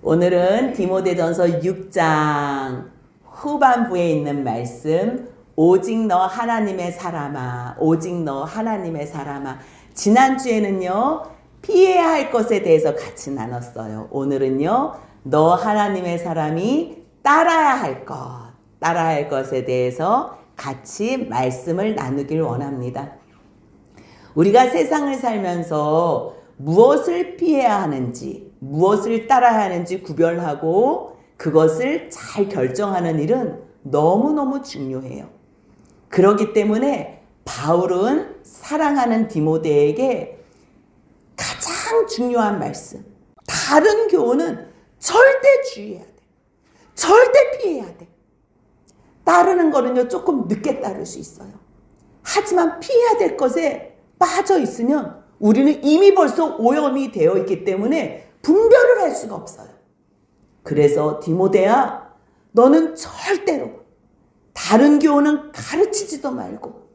오늘은 디모데전서 6장 후반부에 있는 말씀, 오직 너 하나님의 사람아, 오직 너 하나님의 사람아. 지난주에는요, 피해야 할 것에 대해서 같이 나눴어요. 오늘은요, 너 하나님의 사람이 따라야 할 것에 대해서 같이 말씀을 나누길 원합니다. 우리가 세상을 살면서 무엇을 피해야 하는지, 무엇을 따라야 하는지 구별하고 그것을 잘 결정하는 일은 너무너무 중요해요. 그렇기 때문에 바울은 사랑하는 디모데에게 가장 중요한 말씀, 다른 교훈은 절대 주의해야 돼. 절대 피해야 돼. 따르는 거는요, 조금 늦게 따를 수 있어요. 하지만 피해야 될 것에 빠져 있으면 우리는 이미 벌써 오염이 되어 있기 때문에 분별을 할 수가 없어요. 그래서 디모데야, 너는 절대로 다른 교훈은 가르치지도 말고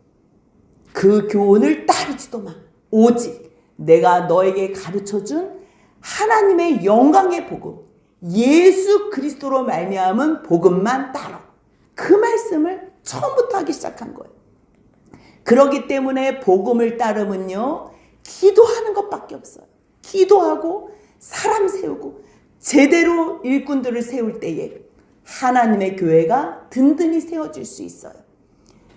그 교훈을 따르지도 마. 오직 내가 너에게 가르쳐준 하나님의 영광의 복음, 예수 그리스도로 말미암은 복음만 따라. 그 말씀을 처음부터 하기 시작한 거예요. 그렇기 때문에 복음을 따르면요, 기도하는 것밖에 없어요. 기도하고 사람 세우고 제대로 일꾼들을 세울 때에 하나님의 교회가 든든히 세워질 수 있어요.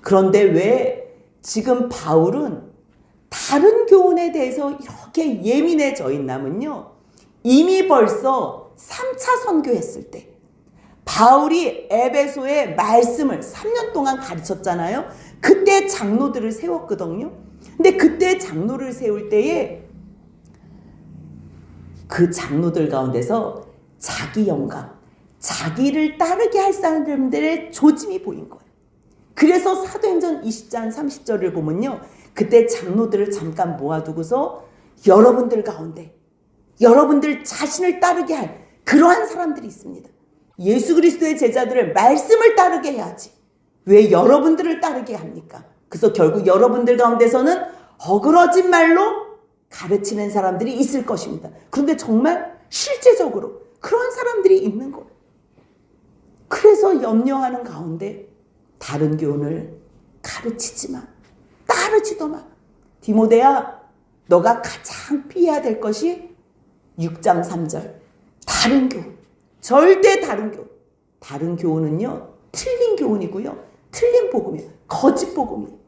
그런데 왜 지금 바울은 다른 교훈에 대해서 이렇게 예민해져 있냐면요, 이미 벌써 3차 선교했을 때 바울이 에베소에 말씀을 3년 동안 가르쳤잖아요. 그때 장로들을 세웠거든요. 근데 그때 장로를 세울 때에 그 장로들 가운데서 자기 영감, 자기를 따르게 할 사람들의 조짐이 보인 거예요. 그래서 사도행전 20장 30절을 보면요, 그때 장로들을 잠깐 모아두고서 여러분들 가운데 여러분들 자신을 따르게 할 그러한 사람들이 있습니다. 예수 그리스도의 제자들을 말씀을 따르게 해야지 왜 여러분들을 따르게 합니까? 그래서 결국 여러분들 가운데서는 어그러진 말로 가르치는 사람들이 있을 것입니다. 그런데 정말 실제적으로 그런 사람들이 있는 거예요. 그래서 염려하는 가운데 다른 교훈을 가르치지 마. 따르지도 마. 디모데야, 너가 가장 피해야 될 것이 6장 3절. 다른 교훈. 절대 다른 교훈. 다른 교훈은요, 틀린 교훈이고요. 틀린 복음이에요. 거짓 복음이에요.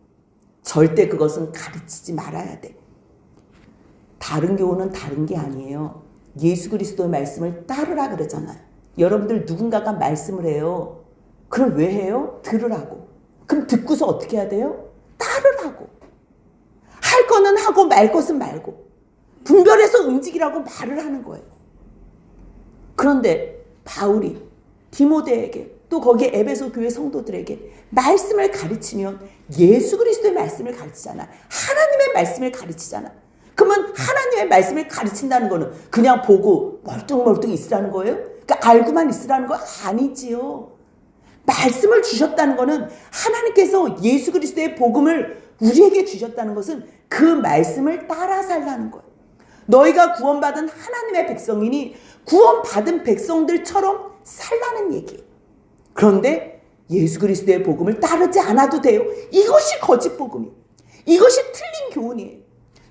절대 그것은 가르치지 말아야 돼. 다른 교훈은 다른 게 아니에요. 예수 그리스도의 말씀을 따르라 그러잖아요. 여러분들 누군가가 말씀을 해요. 그럼 왜 해요? 들으라고. 그럼 듣고서 어떻게 해야 돼요? 따르라고. 할 거는 하고 말 것은 말고 분별해서 움직이라고 말을 하는 거예요. 그런데 바울이 디모데에게 또 거기에 에베소 교회 성도들에게 말씀을 가르치면 예수 그리스도의 말씀을 가르치잖아. 하나님의 말씀을 가르치잖아. 그러면 하나님의 말씀을 가르친다는 거는 그냥 보고 멀뚱멀뚱 있으라는 거예요? 그러니까 알고만 있으라는 거 아니지요. 말씀을 주셨다는 거는 하나님께서 예수 그리스도의 복음을 우리에게 주셨다는 것은 그 말씀을 따라 살라는 거예요. 너희가 구원받은 하나님의 백성이니 구원받은 백성들처럼 살라는 얘기예요. 그런데 예수 그리스도의 복음을 따르지 않아도 돼요. 이것이 거짓 복음이에요. 이것이 틀린 교훈이에요.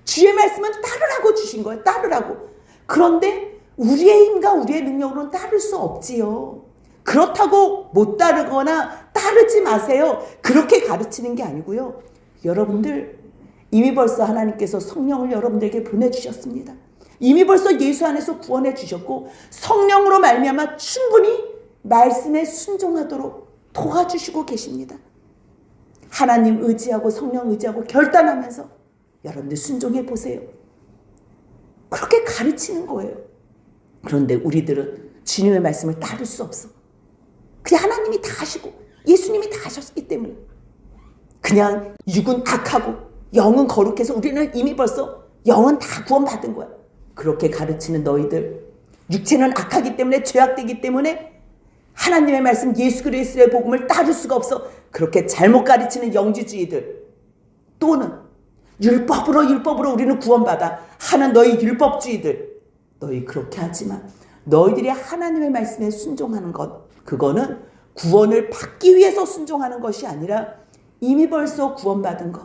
주의 말씀은 따르라고 주신 거예요. 따르라고. 그런데 우리의 힘과 우리의 능력으로는 따를 수 없지요. 그렇다고 못 따르거나 따르지 마세요. 그렇게 가르치는 게 아니고요. 여러분들 이미 벌써 하나님께서 성령을 여러분들에게 보내주셨습니다. 이미 벌써 예수 안에서 구원해 주셨고 성령으로 말미암아 충분히 말씀에 순종하도록 도와주시고 계십니다. 하나님 의지하고 성령 의지하고 결단하면서 여러분들 순종해 보세요. 그렇게 가르치는 거예요. 그런데 우리들은 주님의 말씀을 따를 수 없어. 그냥 하나님이 다 하시고 예수님이 다 하셨기 때문에 그냥 육은 악하고 영은 거룩해서 우리는 이미 벌써 영은 다 구원받은 거야. 그렇게 가르치는 너희들, 육체는 악하기 때문에 죄악되기 때문에 하나님의 말씀 예수 그리스도의 복음을 따를 수가 없어. 그렇게 잘못 가르치는 영지주의들 또는 율법으로 우리는 구원받아 하는 너희 율법주의들, 너희 그렇게 하지 마. 너희들이 하나님의 말씀에 순종하는 것, 그거는 구원을 받기 위해서 순종하는 것이 아니라 이미 벌써 구원받은 것,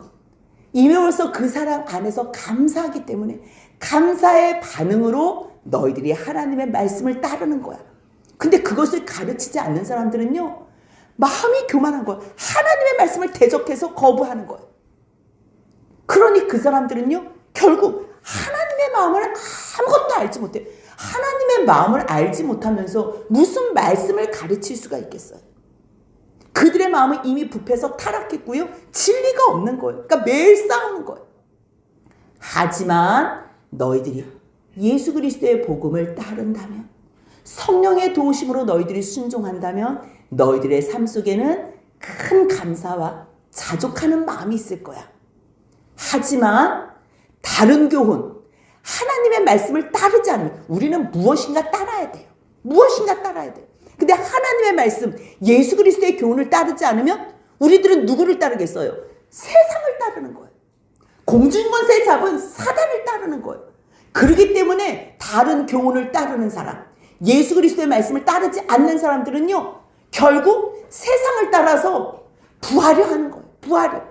이미 벌써 그 사랑 안에서 감사하기 때문에 감사의 반응으로 너희들이 하나님의 말씀을 따르는 거야. 근데 그것을 가르치지 않는 사람들은요, 마음이 교만한 거야. 하나님의 말씀을 대적해서 거부하는 거야. 그러니 그 사람들은요, 결국 하나님의 마음을 아무것도 알지 못해. 하나님의 마음을 알지 못하면서 무슨 말씀을 가르칠 수가 있겠어요? 그들의 마음은 이미 부패해서 타락했고요. 진리가 없는 거예요. 그러니까 매일 싸우는 거예요. 하지만 너희들이 예수 그리스도의 복음을 따른다면, 성령의 도우심으로 너희들이 순종한다면 너희들의 삶 속에는 큰 감사와 자족하는 마음이 있을 거야. 하지만 다른 교훈, 하나님의 말씀을 따르지 않으면 우리는 무엇인가 따라야 돼요. 무엇인가 따라야 돼요. 근데 하나님의 말씀, 예수 그리스도의 교훈을 따르지 않으면 우리들은 누구를 따르겠어요? 세상을 따르는 거예요. 공중권세 잡은 사단을 따르는 거예요. 그렇기 때문에 다른 교훈을 따르는 사람, 예수 그리스도의 말씀을 따르지 않는 사람들은요, 결국 세상을 따라서 부하려 하는 거예요. 부하려.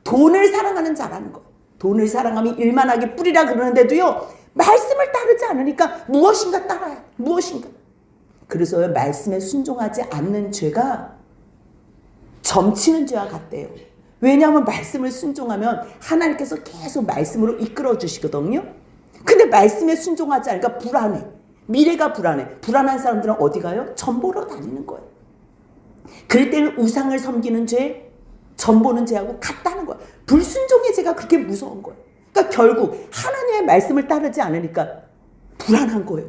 돈을 사랑하는 자라는 거예요. 돈을 사랑하면 일만하게 뿌리라 그러는데도요, 말씀을 따르지 않으니까 무엇인가 따라야 돼. 무엇인가. 그래서 말씀에 순종하지 않는 죄가 점치는 죄와 같대요. 왜냐하면 말씀을 순종하면 하나님께서 계속 말씀으로 이끌어 주시거든요. 근데 말씀에 순종하지 않으니까 불안해. 미래가 불안해. 불안한 사람들은 어디 가요? 점 보러 다니는 거예요. 그럴 때는 우상을 섬기는 죄, 점 보는 죄하고 같다는 거예요. 불순종의 죄가 그렇게 무서운 거예요. 그러니까 결국 하나님의 말씀을 따르지 않으니까 불안한 거예요.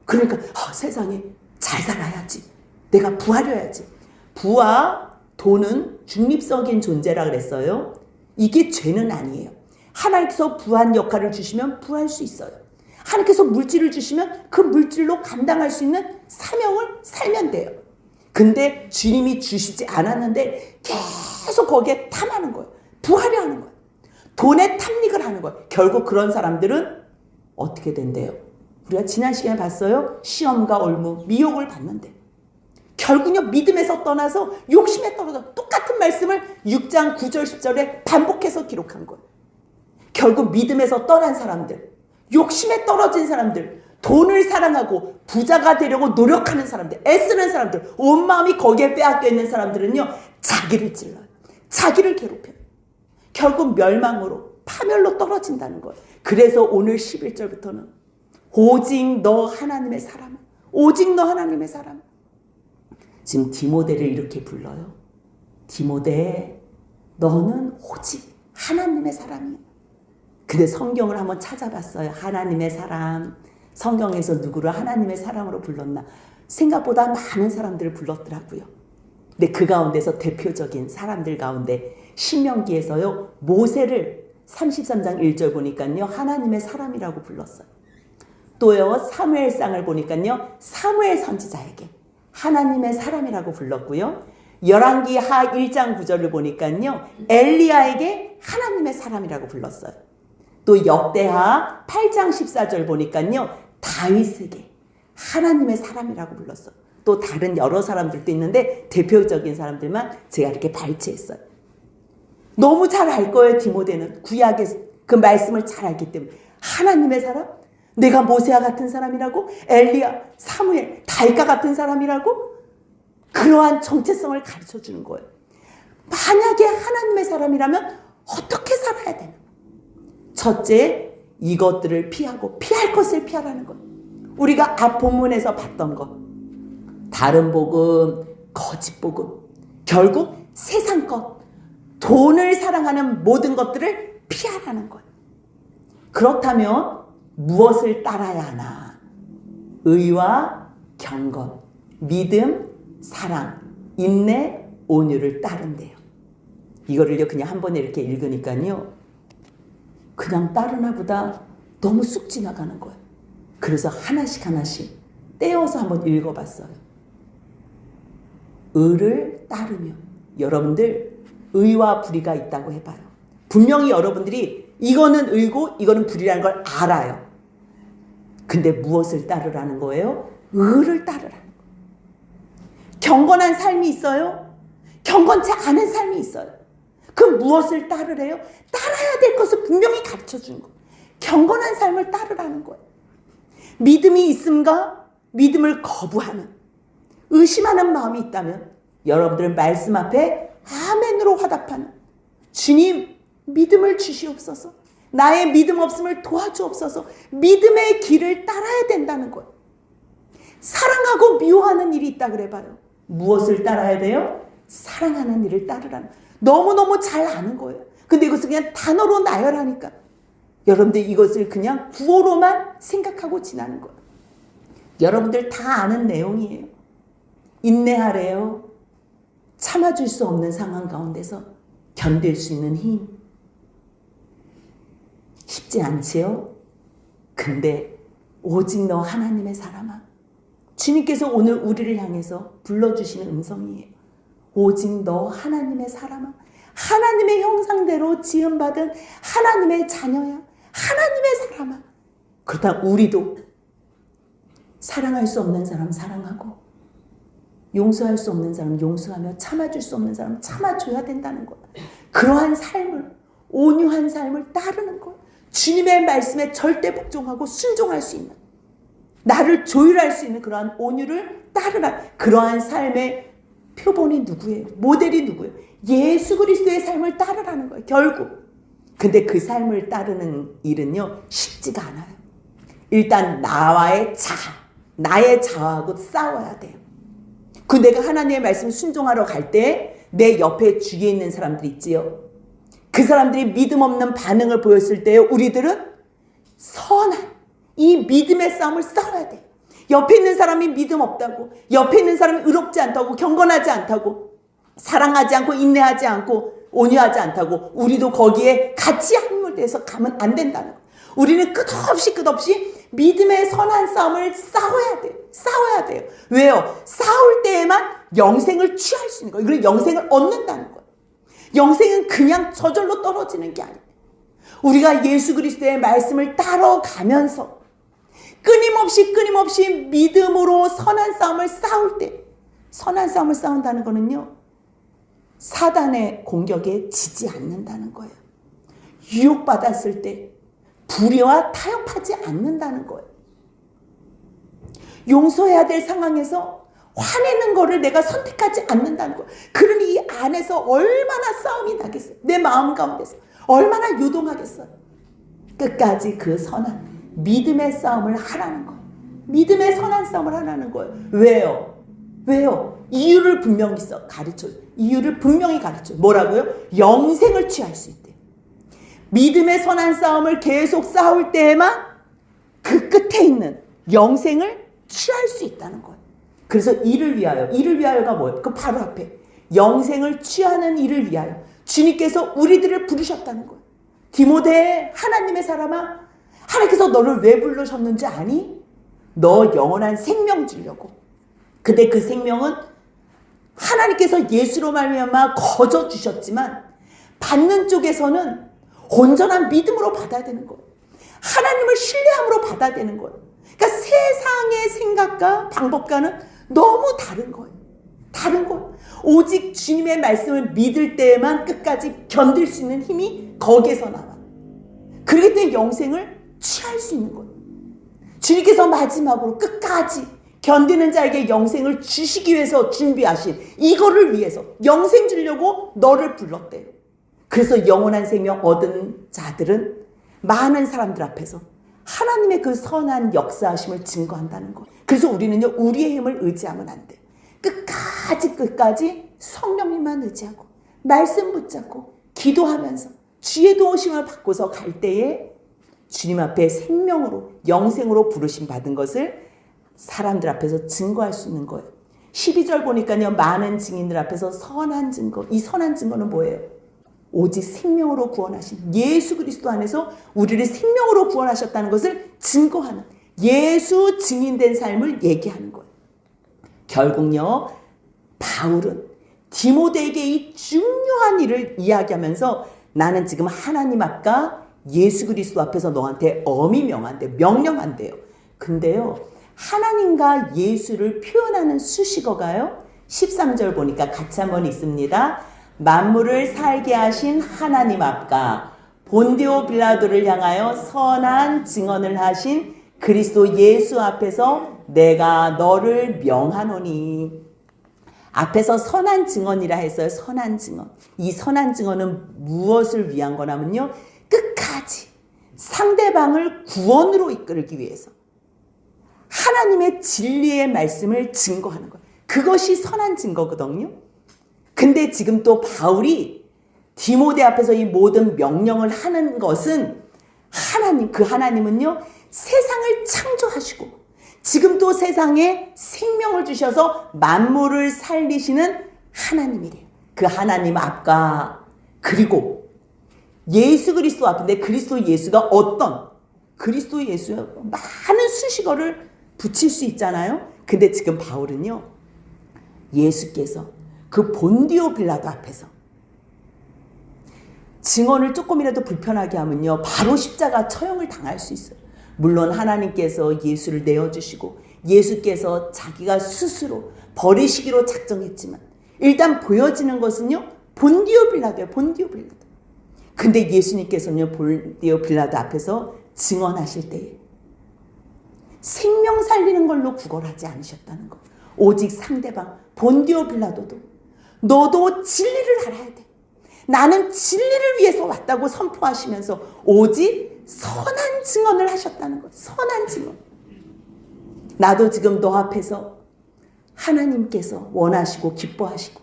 그러니까 세상에 잘 살아야지. 내가 부하려야지. 부와 돈은 중립적인 존재라 그랬어요. 이게 죄는 아니에요. 하나님께서 부한 역할을 주시면 부할 수 있어요. 하나님께서 물질을 주시면 그 물질로 감당할 수 있는 사명을 살면 돼요. 근데 주님이 주시지 않았는데 계속 거기에 탐하는 거예요. 부하려 하는 거예요. 돈에 탐닉을 하는 거예요. 결국 그런 사람들은 어떻게 된대요? 우리가 지난 시간에 봤어요. 시험과 올무, 미혹을 받는데 결국요, 믿음에서 떠나서 욕심에 떨어져 똑같은 말씀을 6장 9절 10절에 반복해서 기록한 거예요. 결국 믿음에서 떠난 사람들, 욕심에 떨어진 사람들, 돈을 사랑하고 부자가 되려고 노력하는 사람들, 애쓰는 사람들, 온 마음이 거기에 빼앗겨 있는 사람들은요, 자기를 찔러요. 자기를 괴롭혀요. 결국 멸망으로, 파멸로 떨어진다는 거예요. 그래서 오늘 11절부터는 오직 너 하나님의 사람아, 오직 너 하나님의 사람아. 지금 디모데를 이렇게 불러요. 디모데, 너는 오직 하나님의 사람이야. 근데 성경을 한번 찾아봤어요. 하나님의 사람. 성경에서 누구를 하나님의 사람으로 불렀나? 생각보다 많은 사람들을 불렀더라고요. 근데 그 가운데서 대표적인 사람들 가운데 신명기에서요, 모세를 33장 1절 보니까요, 하나님의 사람이라고 불렀어요. 또요, 사무엘상을 보니까요, 사무엘 선지자에게 하나님의 사람이라고 불렀고요. 열왕기하 1장 9절을 보니까요, 엘리야에게 하나님의 사람이라고 불렀어요. 또 역대하 8장 14절 보니까요, 다윗에게 하나님의 사람이라고 불렀어요. 또 다른 여러 사람들도 있는데 대표적인 사람들만 제가 이렇게 발췌했어요. 너무 잘 알 거예요. 디모데는 구약의 그 말씀을 잘 알기 때문에. 하나님의 사람? 내가 모세와 같은 사람이라고? 엘리야, 사무엘, 다윗과 같은 사람이라고? 그러한 정체성을 가르쳐주는 거예요. 만약에 하나님의 사람이라면 어떻게 살아야 되나? 첫째, 이것들을 피하고 피할 것을 피하라는 것. 우리가 앞 본문에서 봤던 것. 다른 복음, 거짓 복음. 결국 세상 것, 돈을 사랑하는 모든 것들을 피하라는 것. 그렇다면 무엇을 따라야 하나? 의와 경건, 믿음, 사랑, 인내, 온유를 따른대요. 이거를요, 그냥 한 번에 이렇게 읽으니까요, 그냥 따르나 보다 너무 쑥 지나가는 거예요. 그래서 하나씩 하나씩 떼어서 한번 읽어봤어요. 의를 따르며, 여러분들 의와 불의가 있다고 해봐요. 분명히 여러분들이 이거는 의고 이거는 불의라는 걸 알아요. 근데 무엇을 따르라는 거예요? 의를 따르라는 거예요. 경건한 삶이 있어요. 경건치 않은 삶이 있어요. 그 무엇을 따르래요? 따라야 될 것을 분명히 가르쳐 주는 거예요. 경건한 삶을 따르라는 거예요. 믿음이 있음과 믿음을 거부하는, 의심하는 마음이 있다면 여러분들은 말씀 앞에 아멘으로 화답하는, 주님 믿음을 주시옵소서, 나의 믿음 없음을 도와주옵소서, 믿음의 길을 따라야 된다는 거예요. 사랑하고 미워하는 일이 있다 그래봐요. 무엇을 따라야 돼요? 사랑하는 일을 따르라는, 너무너무 잘 아는 거예요. 근데 이것을 그냥 단어로 나열하니까 여러분들 이것을 그냥 구호로만 생각하고 지나는 거예요. 여러분들 다 아는 내용이에요. 인내하래요. 참아줄 수 없는 상황 가운데서 견딜 수 있는 힘. 쉽지 않지요? 근데 오직 너 하나님의 사람아, 주님께서 오늘 우리를 향해서 불러주시는 음성이에요. 오직 너 하나님의 사람아, 하나님의 형상대로 지음받은 하나님의 자녀야, 하나님의 사람아. 그렇다면 우리도 사랑할 수 없는 사람 사랑하고, 용서할 수 없는 사람 용서하며, 참아줄 수 없는 사람 참아줘야 된다는 거예요. 그러한 삶을, 온유한 삶을 따르는 거예요. 주님의 말씀에 절대 복종하고 순종할 수 있는, 나를 조율할 수 있는 그러한 온유를 따르라. 그러한 삶의 표본이 누구예요? 모델이 누구예요? 예수 그리스도의 삶을 따르라는 거예요, 결국. 근데 그 삶을 따르는 일은요, 쉽지가 않아요. 일단 나의 자아하고 싸워야 돼요. 그 내가 하나님의 말씀 순종하러 갈 때 내 옆에 주위에 있는 사람들 있지요. 그 사람들이 믿음 없는 반응을 보였을 때 우리들은 선한 이 믿음의 싸움을 싸워야 돼요. 옆에 있는 사람이 믿음 없다고, 옆에 있는 사람이 의롭지 않다고, 경건하지 않다고, 사랑하지 않고, 인내하지 않고, 온유하지 않다고 우리도 거기에 같이 함몰돼서 가면 안 된다는 거예요. 우리는 끝없이 믿음의 선한 싸움을 싸워야 돼요. 왜요? 싸울 때에만 영생을 취할 수 있는 거예요. 그리고 영생을 얻는다는 거예요. 영생은 그냥 저절로 떨어지는 게 아니에요. 우리가 예수 그리스도의 말씀을 따라가면서 끊임없이 믿음으로 선한 싸움을 싸울 때, 선한 싸움을 싸운다는 거는요, 사단의 공격에 지지 않는다는 거예요. 유혹받았을 때 불의와 타협하지 않는다는 거예요. 용서해야 될 상황에서 화내는 거를 내가 선택하지 않는다는 거예요. 그러니 이 안에서 얼마나 싸움이 나겠어요. 내 마음 가운데서 얼마나 요동하겠어요. 끝까지 그 선한 믿음의 싸움을 하라는 거예요. 믿음의 선한 싸움을 하라는 거예요. 왜요? 이유를 분명히 가르쳐요. 이유를 분명히 가르쳐요. 뭐라고요? 영생을 취할 수 있대요. 믿음의 선한 싸움을 계속 싸울 때에만 그 끝에 있는 영생을 취할 수 있다는 거예요. 그래서 이를 위하여가 뭐예요? 그 바로 앞에 영생을 취하는 이를 위하여 주님께서 우리들을 부르셨다는 거예요. 디모데, 하나님의 사람아, 하나님께서 너를 왜 부르셨는지 아니? 너 영원한 생명 주려고. 근데 그 생명은 하나님께서 예수로 말미암아 거저 주셨지만 받는 쪽에서는 온전한 믿음으로 받아야 되는 거예요. 하나님을 신뢰함으로 받아야 되는 거예요. 그러니까 세상의 생각과 방법과는 너무 다른 거예요. 오직 주님의 말씀을 믿을 때에만 끝까지 견딜 수 있는 힘이 거기에서 나와요. 그렇기 때문에 영생을 취할 수 있는 거예요. 주님께서 마지막으로 끝까지 견디는 자에게 영생을 주시기 위해서 준비하신 이거를 위해서 영생 주려고 너를 불렀대요. 그래서 영원한 생명 얻은 자들은 많은 사람들 앞에서 하나님의 그 선한 역사하심을 증거한다는 거. 그래서 우리는요, 우리의 힘을 의지하면 안 돼요. 끝까지 성령님만 의지하고 말씀 붙잡고 기도하면서 주의 도우심을 받고서 갈 때에 주님 앞에 생명으로 영생으로 부르심 받은 것을 사람들 앞에서 증거할 수 있는 거예요. 12절 보니까요, 많은 증인들 앞에서 선한 증거. 이 선한 증거는 뭐예요? 오직 생명으로 구원하신 예수 그리스도 안에서 우리를 생명으로 구원하셨다는 것을 증거하는, 예수 증인된 삶을 얘기하는 거예요. 결국요, 바울은 디모데에게 이 중요한 일을 이야기하면서 나는 지금 하나님 앞과 예수 그리스도 앞에서 너한테 엄히 명령한대요. 근데요, 하나님과 예수를 표현하는 수식어가요. 13절 보니까 같이 한번 읽습니다. 만물을 살게 하신 하나님 앞과 본디오 빌라도를 향하여 선한 증언을 하신 그리스도 예수 앞에서 내가 너를 명하노니. 앞에서 선한 증언이라 했어요. 선한 증언. 이 선한 증언은 무엇을 위한 거냐면요, 끝까지 상대방을 구원으로 이끌기 위해서 하나님의 진리의 말씀을 증거하는 거예요. 그것이 선한 증거거든요. 근데 지금 또 바울이 디모데 앞에서 이 모든 명령을 하는 것은 하나님, 그 하나님은요, 세상을 창조하시고 지금 또 세상에 생명을 주셔서 만물을 살리시는 하나님이래요. 그 하나님 앞과 그리고 예수 그리스도 앞인데 그리스도 예수가 어떤, 그리스도 예수 많은 수식어를 붙일 수 있잖아요. 근데 지금 바울은요, 예수께서 그 본디오 빌라도 앞에서 증언을 조금이라도 불편하게 하면요, 바로 십자가 처형을 당할 수 있어요. 물론 하나님께서 예수를 내어주시고 예수께서 자기가 스스로 버리시기로 작정했지만 일단 보여지는 것은요, 본디오 빌라도예요. 본디오 빌라도. 근데 예수님께서는요, 본디오 빌라도 앞에서 증언하실 때에 생명 살리는 걸로 구걸하지 않으셨다는 거. 오직 상대방 본디오 빌라도도 너도 진리를 알아야 돼. 나는 진리를 위해서 왔다고 선포하시면서 오직 선한 증언을 하셨다는 것. 선한 증언. 나도 지금 너 앞에서 하나님께서 원하시고 기뻐하시고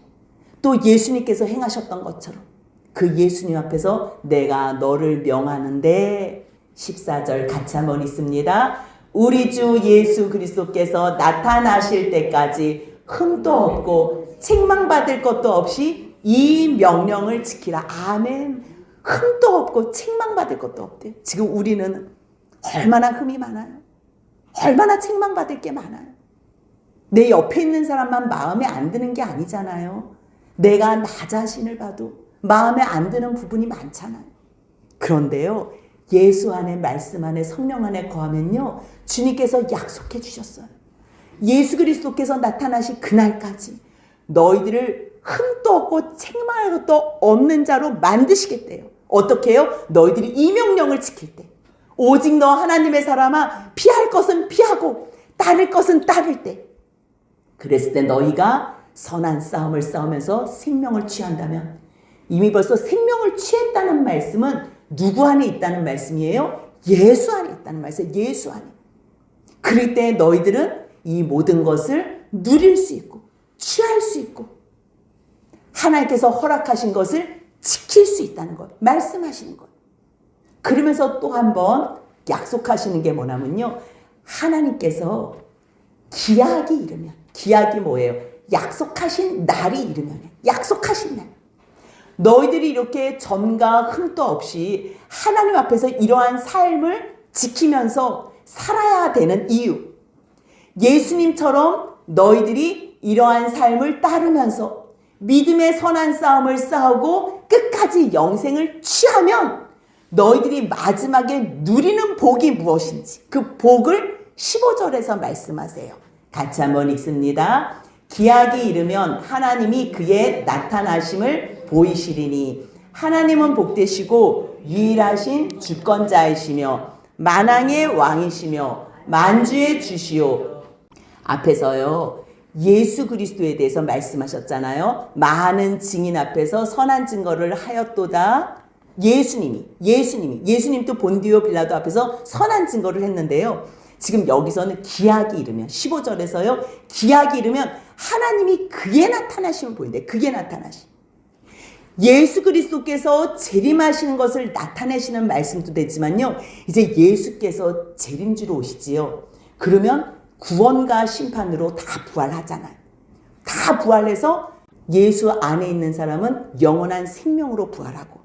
또 예수님께서 행하셨던 것처럼 그 예수님 앞에서 내가 너를 명하는데 14절 같이 한번 읽습니다. 우리 주 예수 그리스도께서 나타나실 때까지 흠도 없고 책망받을 것도 없이 이 명령을 지키라. 아멘. 흠도 없고 책망받을 것도 없대요. 지금 우리는 얼마나 흠이 많아요. 얼마나 책망받을 게 많아요. 내 옆에 있는 사람만 마음에 안 드는 게 아니잖아요. 내가 나 자신을 봐도 마음에 안 드는 부분이 많잖아요. 그런데요, 예수 안에, 말씀 안에, 성령 안에 거하면요, 주님께서 약속해 주셨어요. 예수 그리스도께서 나타나실 그날까지 너희들을 흠도 없고 책망할 것도 없는 자로 만드시겠대요. 어떻게 해요? 너희들이 이 명령을 지킬 때. 오직 너 하나님의 사람아, 피할 것은 피하고 따를 것은 따를 때. 그랬을 때 너희가 선한 싸움을 싸우면서 생명을 취한다면, 이미 벌써 생명을 취했다는 말씀은 누구 안에 있다는 말씀이에요? 예수 안에 있다는 말씀이에요. 예수 안에. 그럴 때 너희들은 이 모든 것을 누릴 수 있고 취할 수 있고 하나님께서 허락하신 것을 지킬 수 있다는 것, 말씀하시는 것. 그러면서 또 한 번 약속하시는 게 뭐냐면요, 하나님께서 기약이 이르면, 기약이 뭐예요? 약속하신 날이 이르면, 약속하신 날. 너희들이 이렇게 점과 흠도 없이 하나님 앞에서 이러한 삶을 지키면서 살아야 되는 이유, 예수님처럼 너희들이 이러한 삶을 따르면서 믿음의 선한 싸움을 싸우고 끝까지 영생을 취하면 너희들이 마지막에 누리는 복이 무엇인지 그 복을 15절에서 말씀하세요. 같이 한번 읽습니다. 기약이 이르면 하나님이 그의 나타나심을 보이시리니 하나님은 복되시고 유일하신 주권자이시며 만왕의 왕이시며 만주의 주시오. 앞에서요, 예수 그리스도에 대해서 말씀하셨잖아요. 많은 증인 앞에서 선한 증거를 하였도다. 예수님도 본디오 빌라도 앞에서 선한 증거를 했는데요. 지금 여기서는 기약이 이르면, 15절에서요, 기약이 이르면 하나님이 그의 나타나심을 보인대. 그의 나타나심. 예수 그리스도께서 재림하시는 것을 나타내시는 말씀도 되지만요, 이제 예수께서 재림주로 오시지요. 그러면 구원과 심판으로 다 부활하잖아요. 다 부활해서 예수 안에 있는 사람은 영원한 생명으로 부활하고,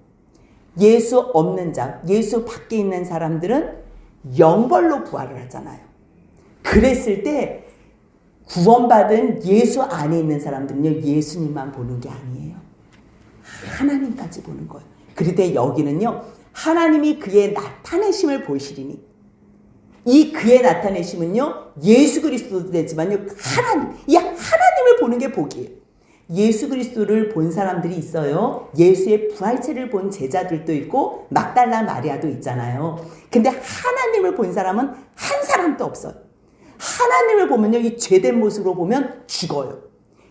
예수 없는 자, 예수 밖에 있는 사람들은 영벌로 부활을 하잖아요. 그랬을 때 구원받은 예수 안에 있는 사람들은요, 예수님만 보는 게 아니에요. 하나님까지 보는 거예요. 그런데 여기는요, 하나님이 그의 나타내심을 보이시리니, 이 그의 나타내심은요, 예수 그리스도도 되지만요, 이 하나님을 보는 게 복이에요. 예수 그리스도를 본 사람들이 있어요. 예수의 부활체를 본 제자들도 있고 막달라 마리아도 있잖아요. 근데 하나님을 본 사람은 한 사람도 없어요. 하나님을 보면요, 이 죄된 모습으로 보면 죽어요.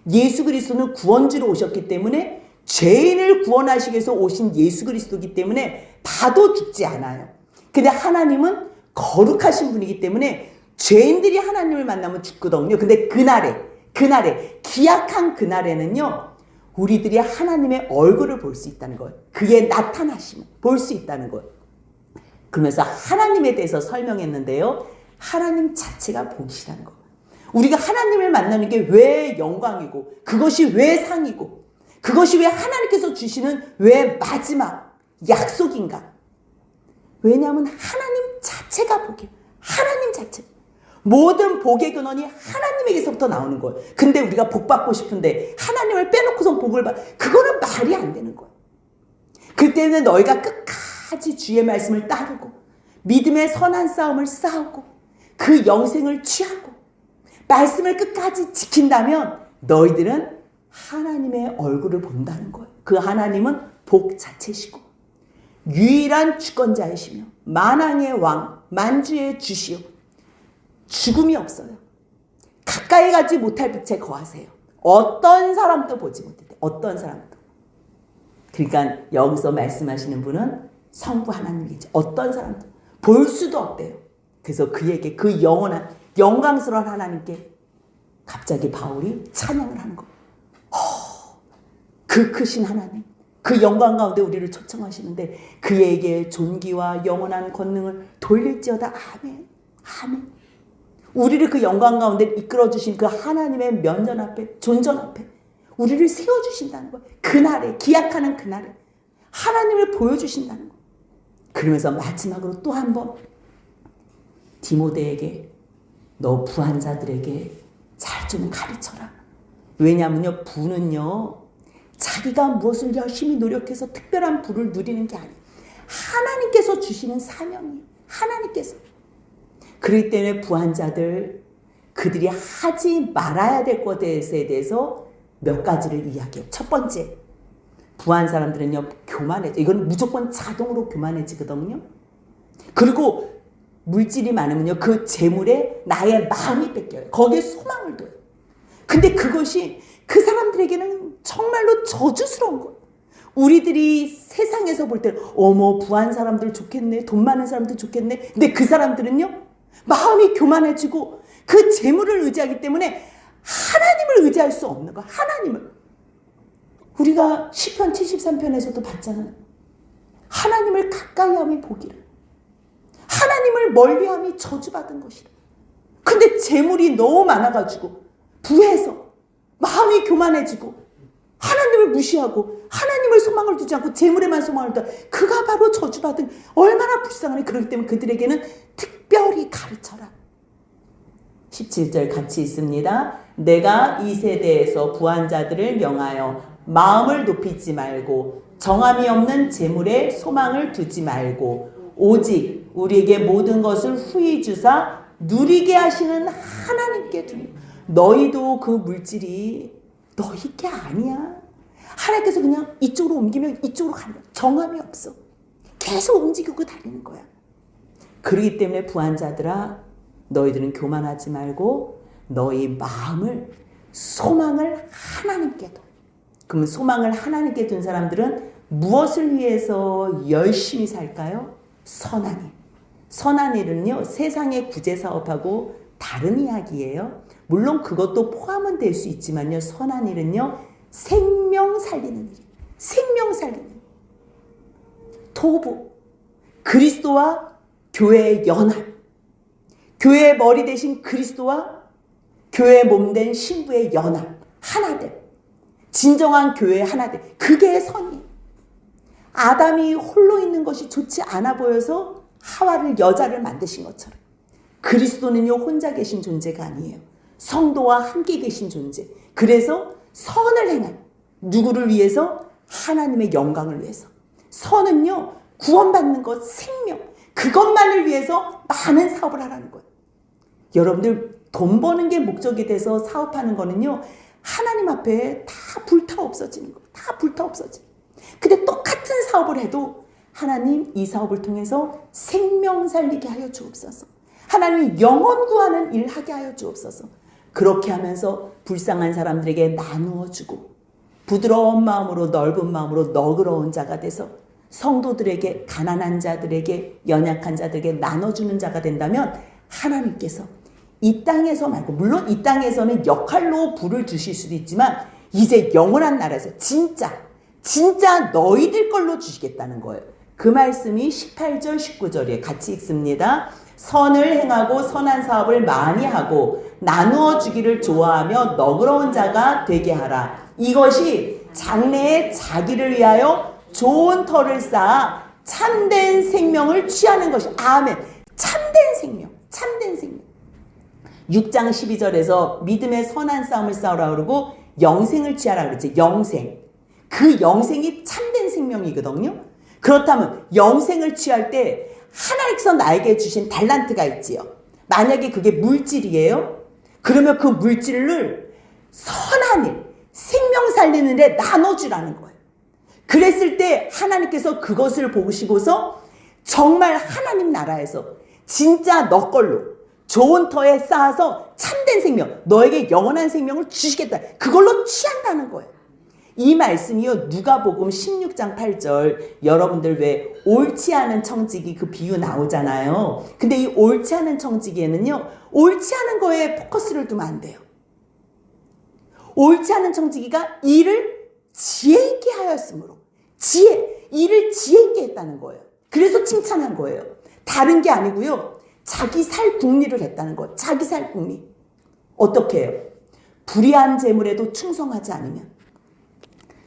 예수 그리스도는 구원주로 오셨기 때문에 죄인을 구원하시기 위해서 오신 예수 그리스도이기 때문에 봐도 죽지 않아요. 근데 하나님은 거룩하신 분이기 때문에 죄인들이 하나님을 만나면 죽거든요. 근데 그날에 기약한 그날에는요, 우리들이 하나님의 얼굴을 볼 수 있다는 거예요. 그의 나타나심을 볼 수 있다는 거예요. 그러면서 하나님에 대해서 설명했는데요, 하나님 자체가 복이시라는 거예요. 우리가 하나님을 만나는 게 왜 영광이고, 그것이 왜 상이고, 그것이 왜 하나님께서 주시는 왜 마지막 약속인가? 왜냐하면 하나님 자체가 복이에요. 하나님 자체. 모든 복의 근원이 하나님에게서부터 나오는 거예요. 근데 우리가 복 받고 싶은데 하나님을 빼놓고선 복을 그거는 말이 안 되는 거예요. 그때는 너희가 끝까지 주의 말씀을 따르고 믿음의 선한 싸움을 싸우고 그 영생을 취하고 말씀을 끝까지 지킨다면 너희들은 하나님의 얼굴을 본다는 거예요. 그 하나님은 복 자체시고 유일한 주권자이시며 만왕의 왕, 만주의 주시오. 죽음이 없어요. 가까이 가지 못할 빛에 거하세요. 어떤 사람도 보지 못했대. 어떤 사람도. 그러니까 여기서 말씀하시는 분은 성부 하나님이죠. 어떤 사람도 볼 수도 없대요. 그래서 그에게 그 영원한 영광스러운 하나님께 갑자기 바울이 찬양을 하는 거예요. 그 크신 하나님, 그 영광 가운데 우리를 초청하시는데 그에게 존귀와 영원한 권능을 돌릴지어다. 아멘. 아멘. 우리를 그 영광 가운데 이끌어주신 그 하나님의 면전 앞에, 존전 앞에 우리를 세워주신다는 거예요. 그날에, 기약하는 그날에 하나님을 보여주신다는 거예요. 그러면서 마지막으로 또 한 번 디모데에게 너 부한 자들에게 잘 좀 가르쳐라. 왜냐하면요, 부는요, 자기가 무엇을 열심히 노력해서 특별한 부를 누리는 게 아니에요. 하나님께서 주시는 사명이에요. 하나님께서. 그렇기 때문에 부한 자들, 그들이 하지 말아야 될 것에 대해서 몇 가지를 이야기해요. 첫 번째, 부한 사람들은요, 교만해져. 이건 무조건 자동으로 교만해지거든요. 그리고 물질이 많으면요, 그 재물에 나의 마음이 뺏겨요. 거기에 소망을 둬요. 근데 그것이 그 사람들에게는 정말로 저주스러운 거예요. 우리들이 세상에서 볼 때, 어머, 부한 사람들 좋겠네, 돈 많은 사람들 좋겠네. 근데 그 사람들은요, 마음이 교만해지고 그 재물을 의지하기 때문에 하나님을 의지할 수 없는 거야. 하나님을. 우리가 시편 73편에서도 봤잖아요. 하나님을 가까이함이 복이라. 하나님을 멀리함이 저주받은 것이라. 근데 재물이 너무 많아가지고 부해서 마음이 교만해지고 하나님을 무시하고 하나님을 소망을 두지 않고 재물에만 소망을 둬. 그가 바로 저주받은, 얼마나 불쌍하네. 그렇기 때문에 그들에게는 특별히 가르쳐라. 17절 같이 있습니다. 내가 이 세대에서 부한 자들을 명하여 마음을 높이지 말고 정함이 없는 재물에 소망을 두지 말고 오직 우리에게 모든 것을 후히 주사 누리게 하시는 하나님께 두니. 너희도 그 물질이 너희 게 아니야. 하나님께서 그냥 이쪽으로 옮기면 이쪽으로 가는 거야. 정함이 없어. 계속 움직이고 다니는 거야. 그렇기 때문에 부한 자들아, 너희들은 교만하지 말고 너희 마음을, 소망을 하나님께 둬. 그러면 소망을 하나님께 둔 사람들은 무엇을 위해서 열심히 살까요? 선한 일. 선한 일은요, 세상의 구제사업하고 다른 이야기예요. 물론 그것도 포함은 될 수 있지만요, 선한 일은요, 생명 살리는 일이에요. 생명 살리는 일. 토부, 그리스도와 교회의 연합, 교회의 머리 대신 그리스도와 교회의 몸 된 신부의 연합, 하나됨. 진정한 교회의 하나됨. 그게 선이에요. 아담이 홀로 있는 것이 좋지 않아 보여서 하와를, 여자를 만드신 것처럼 그리스도는요, 혼자 계신 존재가 아니에요. 성도와 함께 계신 존재. 그래서 선을 행한, 누구를 위해서? 하나님의 영광을 위해서. 선은요, 구원받는 것, 생명. 그것만을 위해서 많은 사업을 하라는 거예요. 여러분들 돈 버는 게 목적이 돼서 사업하는 거는요, 하나님 앞에 다 불타 없어지는 거예요. 다 불타 없어져. 근데 똑같은 사업을 해도 하나님 이 사업을 통해서 생명 살리게 하여 주옵소서. 하나님 영혼 구하는 일 하게 하여 주옵소서. 그렇게 하면서 불쌍한 사람들에게 나누어 주고 부드러운 마음으로 넓은 마음으로 너그러운 자가 돼서 성도들에게 가난한 자들에게 연약한 자들에게 나눠주는 자가 된다면 하나님께서 이 땅에서 말고 물론 이 땅에서는 역할로 부를 주실 수도 있지만 이제 영원한 나라에서 진짜 너희들 걸로 주시겠다는 거예요. 그 말씀이 18절 19절에 같이 읽습니다. 선을 행하고 선한 사업을 많이 하고 나누어 주기를 좋아하며 너그러운 자가 되게 하라. 이것이 장래에 자기를 위하여 좋은 터를 쌓아 참된 생명을 취하는 것이. 아멘. 참된 생명. 6장 12절에서 믿음의 선한 싸움을 싸우라 그러고 영생을 취하라 그랬지. 영생. 그 영생이 참된 생명이거든요. 그렇다면 영생을 취할 때 하나님께서 나에게 주신 달란트가 있지요. 만약에 그게 물질이에요. 그러면 그 물질을 선한 일, 생명 살리는 데 나눠주라는 거예요. 그랬을 때 하나님께서 그것을 보시고서 정말 하나님 나라에서 진짜 너 걸로 좋은 터에 쌓아서 참된 생명, 너에게 영원한 생명을 주시겠다. 그걸로 취한다는 거예요. 이 말씀이요, 누가복음 16장 8절. 여러분들 왜 옳지 않은 청지기 그 비유 나오잖아요. 근데 이 옳지 않은 청지기에는요, 옳지 않은 거에 포커스를 두면 안 돼요. 옳지 않은 청지기가 일을 지혜 있게 하였으므로, 일을 지혜 있게 했다는 거예요. 그래서 칭찬한 거예요. 다른 게 아니고요, 자기 살 궁리를 했다는 거예요. 자기 살 궁리. 어떻게 해요? 불의한 재물에도 충성하지 않으면.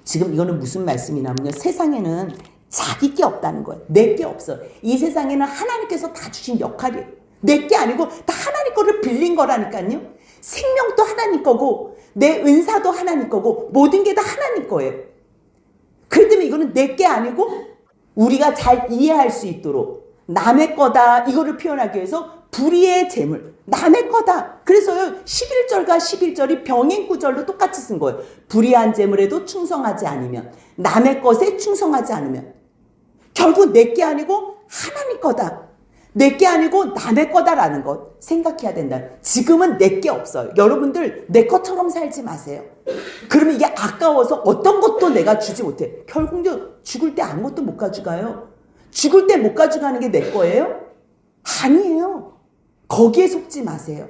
지금 이거는 무슨 말씀이냐면요, 세상에는 자기 게 없다는 거예요. 내 게 없어. 이 세상에는 하나님께서 다 주신 역할이에요. 내 게 아니고 다 하나님 거를 빌린 거라니까요. 생명도 하나님 거고 내 은사도 하나님 거고 모든 게 다 하나님 거예요. 그렇기 때문에 이거는 내 게 아니고 우리가 잘 이해할 수 있도록 남의 거다 이거를 표현하기 위해서 불의의 재물, 남의 거다. 그래서요 11절과 11절이 병행 구절로 똑같이 쓴 거예요. 불의한 재물에도 충성하지 않으면, 남의 것에 충성하지 않으면, 결국 내 게 아니고 하나님 거다, 내 게 아니고 남의 거다라는 것 생각해야 된다. 지금은 내 게 없어요. 여러분들 내 것처럼 살지 마세요. 그러면 이게 아까워서 어떤 것도 내가 주지 못해. 결국 죽을 때 아무것도 못 가져가요. 죽을 때 못 가져가는 게 내 거예요? 아니에요. 거기에 속지 마세요.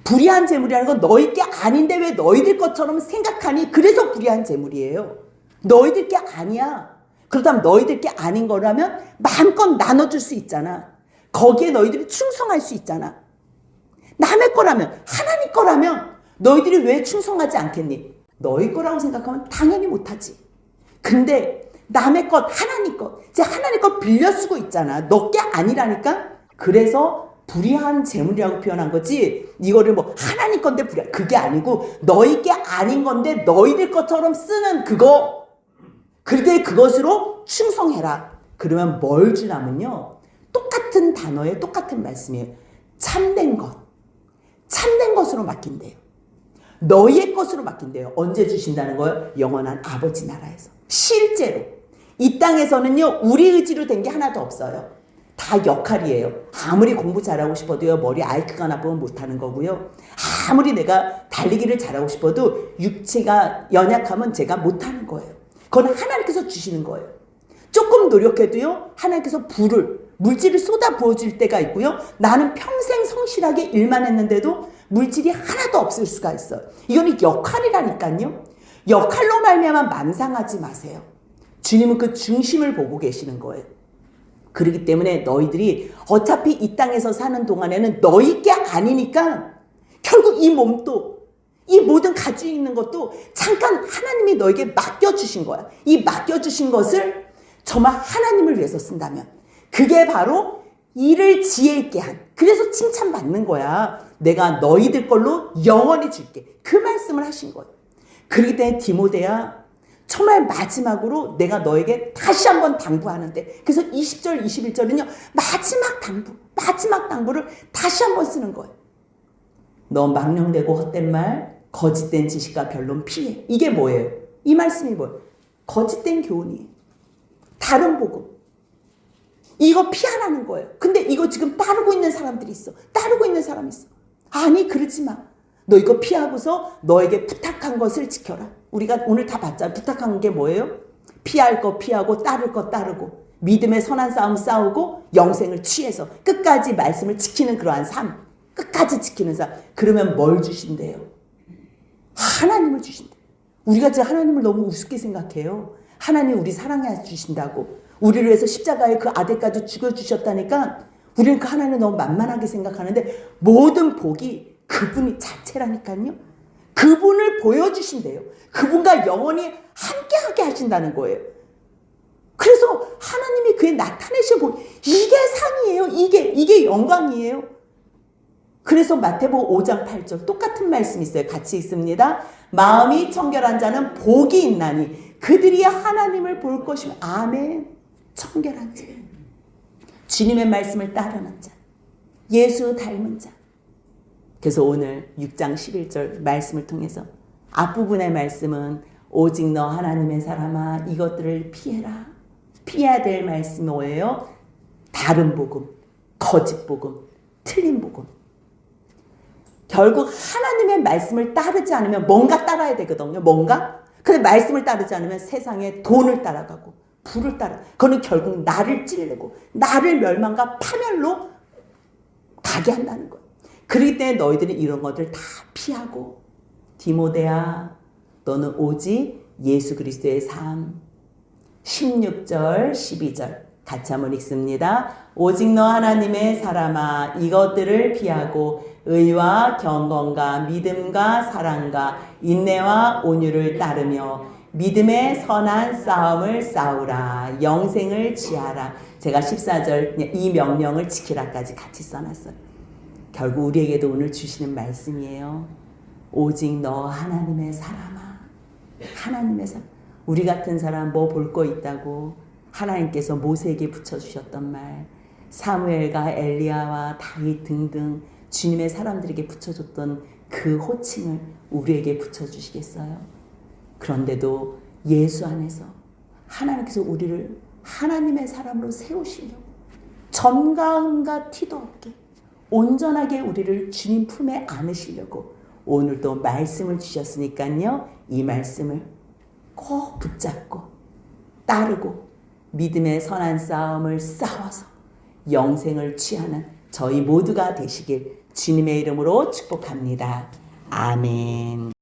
불의한 재물이라는 건 너희 게 아닌데 왜 너희들 것처럼 생각하니? 그래서 불의한 재물이에요. 너희들 게 아니야. 그렇다면 너희들 게 아닌 거라면 마음껏 나눠줄 수 있잖아. 거기에 너희들이 충성할 수 있잖아. 남의 거라면, 하나님 거라면 너희들이 왜 충성하지 않겠니? 너희 거라고 생각하면 당연히 못하지. 근데 남의 것, 하나님 것, 이제 하나님 것 빌려 쓰고 있잖아. 너 게 아니라니까? 그래서 불의한 재물이라고 표현한 거지, 이거를 뭐 하나님 건데 불의한, 그게 아니고 너희 게 아닌 건데 너희들 것처럼 쓰는 그거, 그때 그것으로 충성해라. 그러면 뭘 주냐면요, 똑같은 단어에 똑같은 말씀이에요. 참된 것, 참된 것으로 맡긴대요. 너희의 것으로 맡긴대요. 언제 주신다는 거예요? 영원한 아버지 나라에서. 실제로 이 땅에서는요 우리 의지로 된 게 하나도 없어요. 다 역할이에요. 아무리 공부 잘하고 싶어도요 머리 아이크가 나쁘면 못하는 거고요. 아무리 내가 달리기를 잘하고 싶어도 육체가 연약하면 제가 못하는 거예요. 그건 하나님께서 주시는 거예요. 조금 노력해도요 하나님께서 물질을 쏟아 부어줄 때가 있고요. 나는 평생 성실하게 일만 했는데도 물질이 하나도 없을 수가 있어요. 이거는 역할이라니까요. 역할로 말미암아 맘상하지 마세요. 주님은 그 중심을 보고 계시는 거예요. 그렇기 때문에 너희들이 어차피 이 땅에서 사는 동안에는 너희 게 아니니까 결국 이 몸도, 이 모든 가지고 있는 것도 잠깐 하나님이 너에게 맡겨주신 거야. 이 맡겨주신 것을 정말 하나님을 위해서 쓴다면 그게 바로 일을 지혜 있게 한, 그래서 칭찬받는 거야. 내가 너희들 걸로 영원히 줄게. 그 말씀을 하신 거예요. 그렇기 때문에 디모데야, 정말 마지막으로 내가 너에게 다시 한번 당부하는데, 그래서 20절, 21절은요, 마지막 당부를 다시 한번 쓰는 거예요. 너 망령되고 헛된 말, 거짓된 지식과 변론 피해. 이게 뭐예요? 이 말씀이 뭐예요? 거짓된 교훈이에요. 다른 복음. 이거 피하라는 거예요. 근데 이거 지금 따르고 있는 사람들이 있어. 따르고 있는 사람이 있어. 아니, 그러지 마. 너 이거 피하고서 너에게 부탁한 것을 지켜라. 우리가 오늘 다 봤잖아. 부탁한 게 뭐예요? 피할 거 피하고 따를 거 따르고 믿음의 선한 싸움 싸우고 영생을 취해서 끝까지 말씀을 지키는 그러한 삶. 끝까지 지키는 삶. 그러면 뭘 주신대요? 하나님을 주신대요. 우리가 지금 하나님을 너무 우습게 생각해요. 하나님 우리 사랑해 주신다고. 우리를 위해서 십자가에 그 아들까지 죽여주셨다니까 우리는 그 하나님을 너무 만만하게 생각하는데 모든 복이 그분이 자체라니까요. 그분을 보여주신대요. 그분과 영원히 함께하게 하신다는 거예요. 그래서 하나님이 그에 나타내셔 보 이게 상이에요. 이게 영광이에요. 그래서 마태복음 5장 8절 똑같은 말씀이 있어요. 같이 읽습니다. 마음이 청결한 자는 복이 있나니 그들이 하나님을 볼 것이며. 아멘. 청결한 자, 주님의 말씀을 따르는 자, 예수 닮은 자. 그래서 오늘 6장 11절 말씀을 통해서 앞부분의 말씀은 오직 너 하나님의 사람아 이것들을 피해라. 피해야 될 말씀이 뭐예요? 다른 복음, 거짓 복음, 틀린 복음. 결국 하나님의 말씀을 따르지 않으면 뭔가 따라야 되거든요. 뭔가. 근데 말씀을 따르지 않으면 세상에 돈을 따라가고 불을 따라. 그거는 결국 나를 찌르고 나를 멸망과 파멸로 가게 한다는 거예요. 그렇기 때문에 너희들은 이런 것들 다 피하고 디모데야 너는 오직 예수 그리스도의 삶. 16절 12절 같이 한번 읽습니다. 오직 너 하나님의 사람아 이것들을 피하고 의와 경건과 믿음과 사랑과 인내와 온유를 따르며 믿음의 선한 싸움을 싸우라. 영생을 취하라. 제가 14절 이 명령을 지키라까지 같이 써놨어요. 결국 우리에게도 오늘 주시는 말씀이에요. 오직 너 하나님의 사람아. 하나님의 사람. 우리 같은 사람 뭐 볼 거 있다고 하나님께서 모세에게 붙여주셨던 말, 사무엘과 엘리야와 다윗 등등 주님의 사람들에게 붙여줬던 그 호칭을 우리에게 붙여주시겠어요? 그런데도 예수 안에서 하나님께서 우리를 하나님의 사람으로 세우시려고 점감과 티도 없게 온전하게 우리를 주님 품에 안으시려고 오늘도 말씀을 주셨으니까요. 이 말씀을 꼭 붙잡고 따르고 믿음의 선한 싸움을 싸워서 영생을 취하는 저희 모두가 되시길 주님의 이름으로 축복합니다. 아멘.